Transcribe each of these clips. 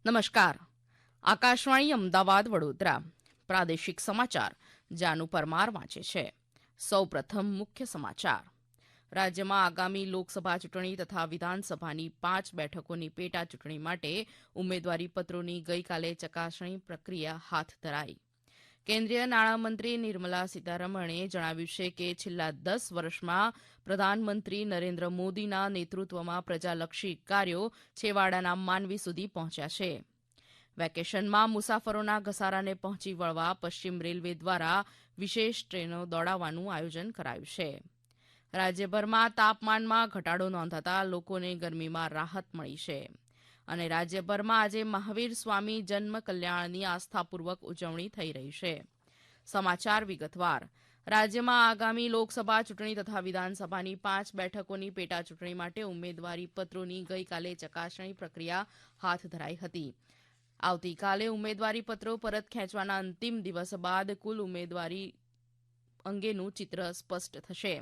નમસ્કાર. આકાશવાણી અમદાવાદ વડોદરા પ્રાદેશિક સમાચાર જાનુ પરમાર વાંચે છે. સૌપ્રથમ મુખ્ય સમાચાર. રાજ્યમાં આગામી લોકસભા ચૂંટણી તથા વિધાનસભાની 5 બેઠકોની પેટા ચૂંટણી માટે ઉમેદવારીપત્રોની ગઈકાલે ચકાસણી પ્રક્રિયા હાથ ધરાઈ. કેન્દ્રીય નાણામંત્રી નિર્મલા સીતારમણે જણાવ્યું છે કે છેલ્લા 10 વર્ષમાં પ્રધાનમંત્રી નરેન્દ્ર મોદીના નેતૃત્વમાં પ્રજાલક્ષી કાર્યો છેવાડાના માનવી સુધી પહોંચ્યા છે. વેકેશનમાં મુસાફરોના ઘસારાને પહોંચી વળવા પશ્ચિમ રેલવે દ્વારા વિશેષ ટ્રેનો દોડાવવાનું આયોજન કરાયું છે. રાજ્યભરમાં તાપમાનમાં ઘટાડો નોંધાતા લોકોને ગરમીમાં રાહત મળી છે. અને રાજ્યભરમાં આજે મહાવીર સ્વામી જન્મ કલ્યાણની આસ્થાપૂર્વક ઉજવણી થઈ રહી છે. સમાચાર વિગતવાર. રાજ્યમાં આગામી લોકસભા ચૂંટણી તથા વિધાનસભાની 5 બેઠકોની પેટા ચૂંટણી માટે ઉમેદવારીપત્રોની ગઈકાલે ચકાસણી પ્રક્રિયા હાથ ધરાઈ હતી. આવતીકાલે ઉમેદવારીપત્રો પરત ખેંચવાના અંતિમ દિવસ બાદ કુલ ઉમેદવારી અંગેનું ચિત્ર સ્પષ્ટ થશે.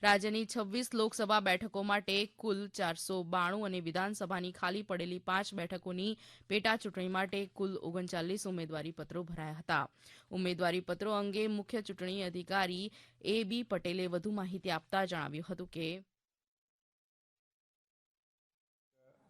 રાજ્યની 26 લોકસભા બેઠકો માટે કુલ 492 અને વિધાનસભાની ખાલી પડેલી 5 બેઠકોની પેટા ચૂંટણી માટે કુલ 39 ઉમેદવારીપત્રો ભરાયા હતા. ઉમેદવારીપત્રો અંગે મુખ્ય ચૂંટણી અધિકારી A.B. પટેલે વધુ માહિતી આપતા જણાવ્યું હતું કે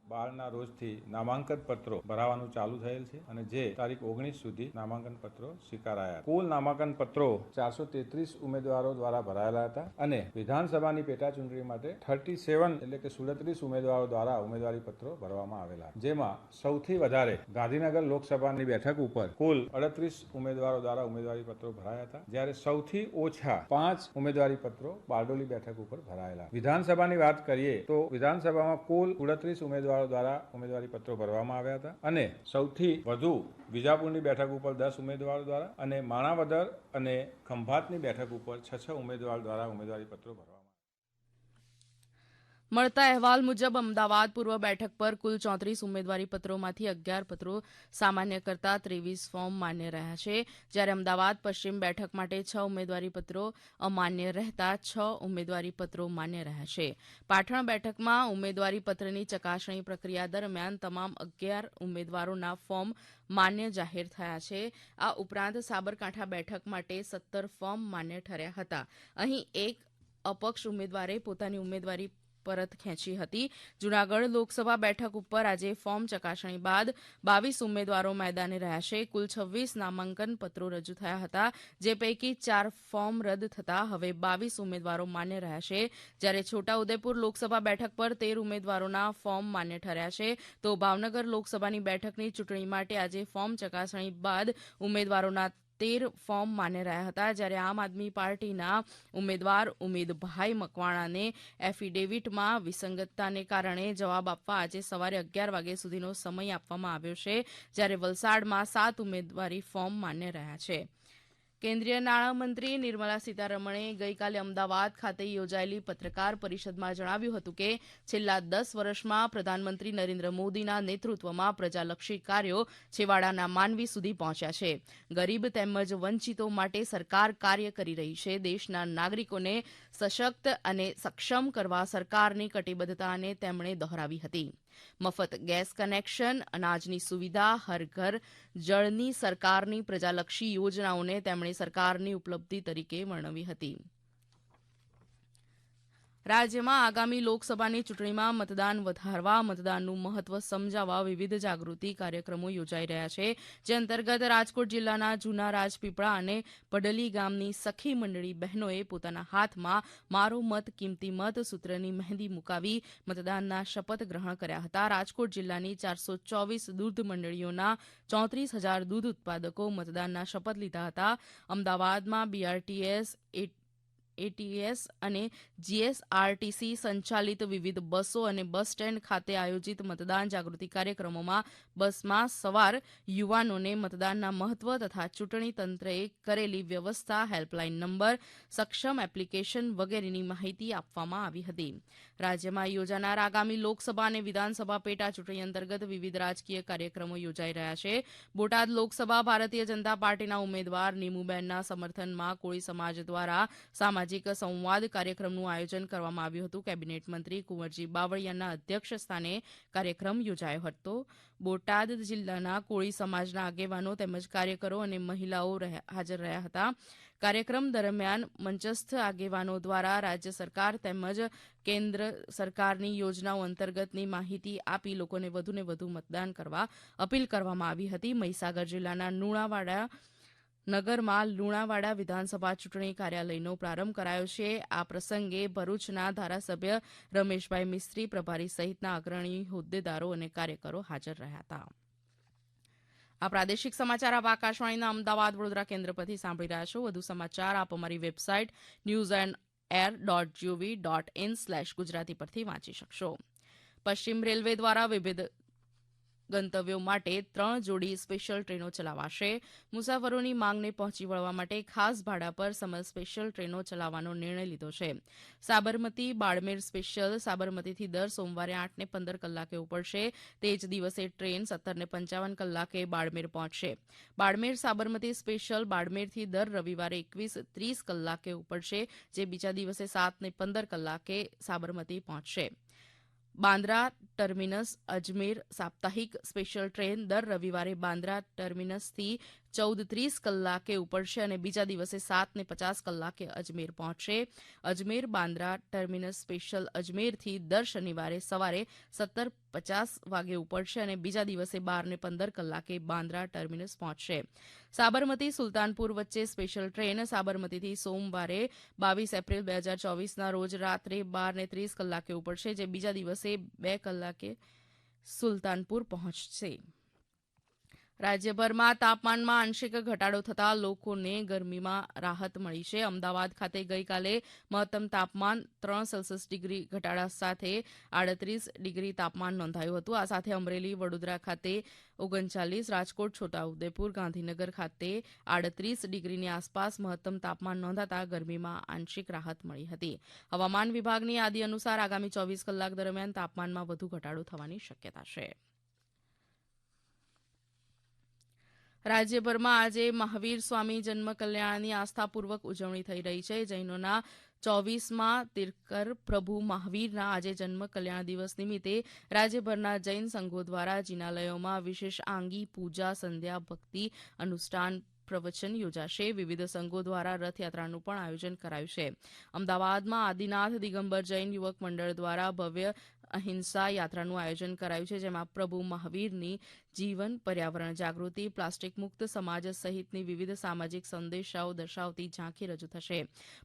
12ના રોજથી નામાંકન પત્રો ભરાવાનું ચાલુ થયેલ છે અને જે તારીખ 19 સુધી નામાંકન પત્રો સ્વીકારાયા. કુલ નામાંકન પત્રો 433 ઉમેદવારો દ્વારા ભરાયેલા હતા અને વિધાનસભાની પેટા ચૂંટણી માટે 37 એટલે કે 37 ઉમેદવારો દ્વારા ઉમેદવારી પત્રો ભરવામાં આવેલા, જેમાં સૌથી વધારે ગાંધીનગર લોકસભાની બેઠક ઉપર કુલ 38 ઉમેદવારો દ્વારા ઉમેદવારી પત્રો ભરાયા હતા, જ્યારે સૌથી ઓછા 5 ઉમેદવારી પત્રો બારડોલી બેઠક ઉપર ભરાયેલા. વિધાનસભાની વાત કરીએ તો વિધાનસભામાં કુલ 38 ઉમેદવારો દ્વારા ઉમેદવારી પત્રો ભરવામાં આવ્યા હતા અને સૌથી વધુ વિજાપુરની બેઠક ઉપર 10 ઉમેદવારો દ્વારા અને માણાવદર અને ખંભાતની બેઠક ઉપર 6 ઉમેદવારો દ્વારા ઉમેદવારી પત્રો ભરવામાં. મળતા અહેવાલ મુજબ અમદાવાદ પૂર્વ બેઠક પર કુલ 34 ઉમેદવારીપત્રોમાંથી 11 પત્રો સામાન્ય કરતા 23 ફોર્મ માન્ય રહ્યા છે, જ્યારે અમદાવાદ પશ્ચિમ બેઠક માટે 6 ઉમેદવારીપત્રો અમાન્ય રહેતા 6 ઉમેદવારીપત્રો માન્ય રહ્યા છે. પાટણ બેઠકમાં ઉમેદવારીપત્રની ચકાસણી પ્રક્રિયા દરમિયાન તમામ 11 ઉમેદવારોના ફોર્મ માન્ય જાહેર થયા છે. આ ઉપરાંત સાબરકાંઠા બેઠક માટે 17 ફોર્મ માન્ય ઠર્યા હતા. અહીં એક અપક્ષ ઉમેદવારે પોતાની ઉમેદવારી પરત ખેંચી હતી. જૂનાગઢ લોકસભા બેઠક ઉપર આજે ફોર્મ ચકાસણી બાદ 22 ઉમેદવારો મેદાને રહ્યા છે. કુલ 26 નામાંકન પત્રો રજૂ થયા હતા, જે પૈકી 4 ફોર્મ રદ થતા હવે 22 ઉમેદવારો માન્ય રહ્યા છે, જ્યારે છોટાઉદેપુર લોકસભા બેઠક પર 13 ઉમેદવારોના ફોર્મ માન્ય ઠર્યા છે. તો ભાવનગર લોકસભાની બેઠકની ચૂંટણી માટે આજે ફોર્મ ચકાસણી બાદ ઉમેદવારોના 13 ફોર્મ માન્ય રહ્યા હતા, જ્યારે આમ આદમી પાર્ટીના ઉમેદવાર ઉમેદભાઈ મકવાણાને એફિડેવિટમાં વિસંગતતાને કારણે જવાબ આપવા આજે સવારે 11 વાગ્યા સુધીનો સમય આપવામાં આવ્યો છે, જ્યારે વલસાડમાં 7 ઉમેદવારી ફોર્મ માન્ય રહ્યા છે. કેન્દ્રીય નાણામંત્રી નિર્મલા સીતારમણે ગઈકાલે અમદાવાદ ખાતે યોજાયેલી પત્રકાર પરિષદમાં જણાવ્યું હતું કે છેલ્લા 10 વર્ષમાં પ્રધાનમંત્રી નરેન્દ્ર મોદીના નેતૃત્વમાં પ્રજાલક્ષી કાર્યો છેવાડાના માનવી સુધી પહોંચ્યા છે. ગરીબ તેમજ વંચિતો માટે સરકાર કાર્ય કરી રહી છે. દેશના નાગરિકોને સશક્ત અને સક્ષમ કરવા સરકારની કટિબદ્ધતાને તેમણે દોહરાવી હતી. મફત ગેસ કનેક્શન, અનાજની સુવિધા, હર ઘર જળની સરકારની પ્રજાલક્ષી યોજનાઓને તેમણે સરકારની ઉપલબ્ધિ તરીકે વર્ણવી હતી. રાજ્યમાં આગામી લોકસભાની ચૂંટણીમાં મતદાન વધારવા, મતદાનનું મહત્વ સમજાવવા વિવિધ જાગૃતિ કાર્યક્રમો યોજાઈ રહ્યા છે, જે અંતર્ગત રાજકોટ જિલ્લાના જૂના રાજપીપળા અને પડલી ગામની સખી મંડળી બહેનોએ પોતાના હાથમાં મારો મત કિંમતી મત સૂત્રની મહેંદી મુકાવી મતદાનના શપથ ગ્રહણ કર્યા હતા. રાજકોટ જિલ્લાની 424 દૂધ મંડળીઓના 34,000 દૂધ ઉત્પાદકો મતદાનના શપથ લીધા હતા. અમદાવાદમાં BRTS, ATS અને GSRTC સંચાલિત વિવિધ બસો અને બસ સ્ટેન્ડ ખાતે આયોજિત મતદાન જાગૃતિ કાર્યક્રમોમાં બસમાં સવાર યુવાનોને મતદાનના મહત્વ તથા ચૂંટણી તંત્રએ કરેલી વ્યવસ્થા, હેલ્પલાઇન નંબર, સક્ષમ એપ્લિકેશન વગેરેની માહિતી આપવામાં આવી હતી. રાજ્યમાં યોજાનાર આગામી લોકસભા અને વિધાનસભા પેટા ચૂંટણી અંતર્ગત વિવિધ રાજકીય કાર્યક્રમો યોજાઈ રહ્યા છે. બોટાદ લોકસભા ભારતીય જનતા પાર્ટીના ઉમેદવાર નીમુબેનના સમર્થનમાં કોળી સમાજ દ્વારા સામાજિક સંવાદ કાર્યક્રમનું આયોજન કરવામાં આવ્યું હતું. કેબિનેટ મંત્રી કુંવરજી બાવળિયાના અધ્યક્ષ સ્થાને કાર્યક્રમ યોજાયો હતો. બોટાદ જિલ્લાના કોળી સમાજના આગેવાનો તેમજ કાર્યકરો અને મહિલાઓ હાજર રહ્યા હતા. કાર્યક્રમ દરમિયાન મંચસ્થ આગેવાનો દ્વારા રાજ્ય સરકાર તેમજ કેન્દ્ર સરકારની યોજનાઓ અંતર્ગતની માહિતી આપી લોકોને વધુને વધુ મતદાન કરવા અપીલ કરવામાં આવી હતી. મહીસાગર જિલ્લાના લુણાવાડા નગરમાં લુણાવાડા વિધાનસભા ચૂંટણી કાર્યાલયનો પ્રારંભ કરાયો છે. આ પ્રસંગે ભરૂચના ધારાસભ્ય રમેશભાઈ મિસ્ત્રી પ્રભારી સહિતના અગ્રણી હોદ્દેદારો અને કાર્યકરો હાજર રહ્યા હતા. આ પ્રાદેશિક સમાચાર આપ આકાશવાણીના અમદાવાદ વડોદરા કેન્દ્ર પરથી સાંભળી રહ્યા છો. વધુ સમાચાર આપ અમારી વેબસાઇટ newsandair.gov.in/ગુજરાતી પરથી વાંચી શકશો. પશ્ચિમ રેલવે દ્વારા વિવિધ ગંતવ્યો માટે 3 જોડી સ્પેશિયલ ટ્રેનો ચલાવાશે. મુસાફરોની માંગને પહોંચી વળવા માટે ખાસ ભાડા પર સમર સ્પેશિયલ ટ્રેનો ચલાવવાનો નિર્ણય લીધો છે. સાબરમતી બાડમેર સ્પેશિયલ સાબરમતીથી દર સોમવારે 8:15 કલાકે ઉપડશે. તે જ દિવસે ટ્રેન 17:55 કલાકે બાડમેર પહોંચશે. બાડમેર સાબરમતી સ્પેશિયલ બાડમેરથી દર રવિવારે 21:30 કલાકે ઉપડશે, જે બીજા દિવસે 7:15 કલાકે સાબરમતી પહોંચશે. બાંદ્રા ટર્મિનસ અજમેર સાપ્તાહિક સ્પેશિયલ ટ્રેન દર રવિવારે બાંદ્રા ટર્મિનસથી 14:30 કલાકે ઉપડશે અને બીજા દિવસે 7:50 કલાકે અજમેર પહોંચશે. અજમેર બાંદ્રા ટર્મિનસ સ્પેશિયલ અજમેરથી દર શનિવારે સવારે 17:50 વાગે ઉપડશે અને બીજા દિવસે 12:15 કલાકે બાંદ્રા ટર્મિનસ પહોંચશે. સાબરમતી સુલતાનપુર વચ્ચે સ્પેશિયલ ટ્રેન સાબરમતીથી સોમવારે 22 એપ્રિલ 2024ના રોજ રાત્રે 12:30 કલાકે ઉપડશે, જે બીજા દિવસે 2 કલાકે સુલતાનપુર પહોંચશે. રાજ્યભરમાં તાપમાનમાં આંશિક ઘટાડો થતાં લોકોને ગરમીમાં રાહત મળી છે. અમદાવાદ ખાતે ગઈકાલે મહત્તમ તાપમાન 3 સેલ્સિયસ ડિગ્રી ઘટાડા સાથે 38 ડિગ્રી તાપમાન નોંધાયું હતું. આ સાથે અમરેલી, વડોદરા ખાતે 39, રાજકોટ, છોટાઉદેપુર, ગાંધીનગર ખાતે 38 ડિગ્રીની આસપાસ મહત્તમ તાપમાન નોંધાતા ગરમીમાં આંશિક રાહત મળી હતી. હવામાન વિભાગની યાદી અનુસાર આગામી 24 કલાક દરમિયાન તાપમાનમાં વધુ ઘટાડો થવાની શક્યતા છે. રાજ્યભરમાં આજે મહાવીર સ્વામી જન્મ કલ્યાણની આસ્થાપૂર્વક ઉજવણી થઈ રહી છે. જૈનોના 24મા તીર્થંકર પ્રભુ મહાવીરના આજે જન્મ કલ્યાણ દિવસ નિમિત્તે રાજ્યભરના જૈન સંઘો દ્વારા જિનાલયોમાં વિશેષ આંગી પૂજા, સંધ્યા, ભક્તિ અનુષ્ઠાન, પ્રવચન યોજાશે. વિવિધ સંઘો દ્વારા રથયાત્રાનું પણ આયોજન કરાયું છે. અમદાવાદમાં આદિનાથ દિગંબર જૈન યુવક મંડળ દ્વારા ભવ્ય અહિંસા યાત્રાનું આયોજન કરાયું છે, જેમાં પ્રભુ મહાવીરની જીવન, પર્યાવરણ જાગૃતિ, પ્લાસ્ટિક મુક્ત સમાજ સહિતની વિવિધ સામાજિક સંદેશાઓ દર્શાવતી ઝાંખી રજૂ થશે.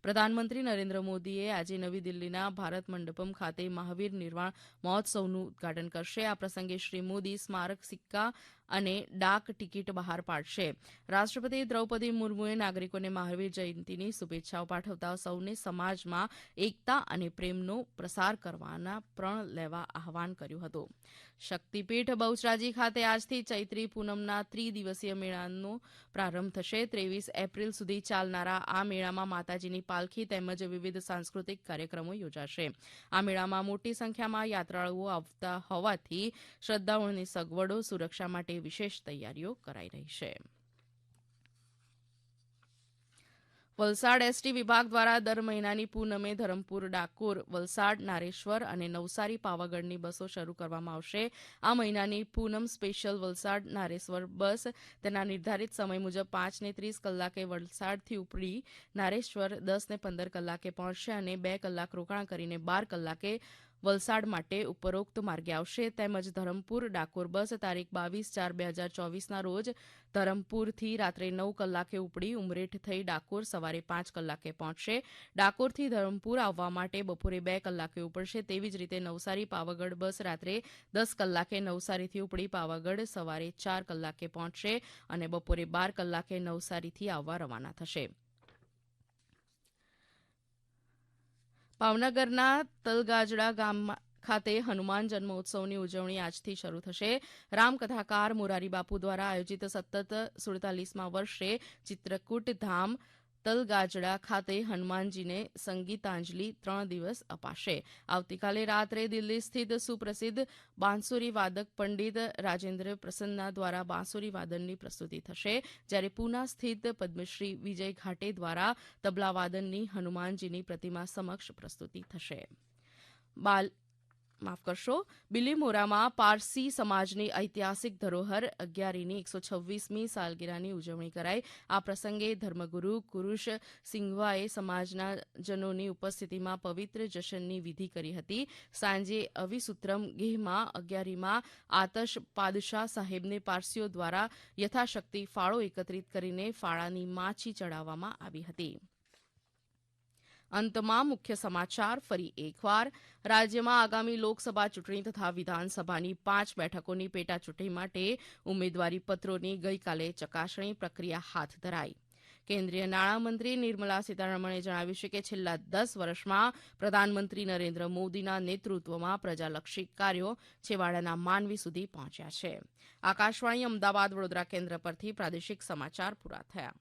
પ્રધાનમંત્રી નરેન્દ્ર મોદીએ આજે નવી દિલ્હીના ભારત મંડપમ ખાતે મહાવીર નિર્વાણ મહોત્સવનું ઉદઘાટન કરશે. આ પ્રસંગે શ્રી મોદી સ્મારક સિક્કા અને ડાક ટિકિટ બહાર પાડશે. રાષ્ટ્રપતિ દ્રૌપદી મુર્મુએ નાગરિકોને મહાવીર જયંતિની શુભેચ્છાઓ પાઠવતા સૌને સમાજમાં એકતા અને પ્રેમનો પ્રસાર કરવાના પ્રણ લેવા આહવાન કર્યું હતું. શક્તિપીઠ બહુચરાજી ખાતે આજથી ચૈત્રી પૂનમના ત્રિદિવસીય મેળાનો પ્રારંભ થશે. 23 એપ્રિલ સુધી ચાલનારા આ મેળામાં માતાજીની પાલખી તેમજ વિવિધ સાંસ્કૃતિક કાર્યક્રમો યોજાશે. આ મેળામાં મોટી સંખ્યામાં યાત્રાળુઓ આવતા હોવાથી શ્રદ્ધાળુઓની સગવડો, સુરક્ષા માટે વિશેષ તૈયારીઓ કરાઈ રહી છે. વલસાડ એસટી વિભાગ દ્વારા દર મહિનાની પૂનમે ધરમપુર, ડાકોર, વલસાડ, નારેશ્વર અને નવસારી, પાવાગઢની બસો શરૂ કરવામાં આવશે. આ મહિનાની પૂનમ સ્પેશિયલ વલસાડ નારેશ્વર બસ તેના નિર્ધારિત સમય મુજબ 5:30 કલાકે વલસાડથી ઉપડી નારેશ્વર 10:15 કલાકે પહોંચશે અને 2 કલાક રોકાણ કરીને 12 કલાકે વલસાડ માટે ઉપરોક્ત માર્ગે આવશે. તેમજ ધરમપુર ડાકોર બસ તારીખ 22/4/2024ના રોજ ધરમપુરથી રાત્રે 9 કલાકે ઉપડી ઉમરેઠ થઈ ડાકોર સવારે 5 કલાકે પહોંચશે. ડાકોરથી ધરમપુર આવવા માટે બપોરે 2 કલાકે ઉપડશે. તેવી જ રીતે નવસારી પાવાગઢ બસ રાત્રે 10 કલાકે નવસારીથી ઉપડી પાવાગઢ સવારે 4 કલાકે પહોંચશે અને બપોરે 12 કલાકે નવસારીથી આવવા રવાના થશે. ભાવનગરના તલગાજડા ગામ ખાતે હનુમાન જન્મોત્સવની ઉજવણી આજથી શરૂ થશે. રામકથાકાર મોરારી બાપુ દ્વારા આયોજિત સતત 47મા વર્ષે ચિત્રકૂટ ધામ તલગાજડા ખાતે હનુમાનજીને સંગીતાંજલિ 3 દિવસ અપાશે. આવતીકાલે રાત્રે દિલ્હી સ્થિત સુપ્રસિદ્ધ બાંસુરી વાદક પંડિત રાજેન્દ્ર પ્રસન્ના દ્વારા બાંસુરી વાદનની પ્રસ્તુતિ થશે, જ્યારે પૂના સ્થિત પદ્મશ્રી વિજય ઘાટે દ્વારા તબલાવાદનની હનુમાનજીની પ્રતિમા સમક્ષ પ્રસ્તુતિ થશે. બિલીમોરામાં પારસી સમાજની ઐતિહાસિક ધરોહર અગિયારીની 126મી સાલગીરાની ઉજવણી કરાઈ. આ પ્રસંગે ધર્મગુરુ કુરુશ સિંઘવાએ સમાજના જનોની ઉપસ્થિતિમાં પવિત્ર જશનની વિધિ કરી હતી. સાંજે અવિસુત્રમ ગેહમાં અગિયારીમાં આતશ પાદશાહ સાહેબને પારસીઓ દ્વારા યથાશક્તિ ફાળો એકત્રિત કરીને ફાળાની માછી ચડાવવામાં આવી હતી. અંતમાં મુખ્ય સમાચાર ફરી એકવાર. રાજ્યમાં આગામી લોકસભા ચૂંટણી તથા વિધાનસભાની 5 બેઠકોની પેટા ચૂંટણી માટે ઉમેદવારી પત્રોની ગઈકાલે ચકાસણી પ્રક્રિયા હાથ ધરાઈ. કેન્દ્રીય નાણામંત્રી નિર્મલા સીતારમણે જણાવ્યું છે કે છેલ્લા 10 વર્ષમાં પ્રધાનમંત્રી નરેન્દ્ર મોદીના નેતૃત્વમાં પ્રજાલક્ષી કાર્યો છેવાડાના માનવી સુધી પહોંચ્યા છે. આકાશવાણી અમદાવાદ વડોદરા કેન્દ્ર પરથી પ્રાદેશિક સમાચાર પૂરા થયા.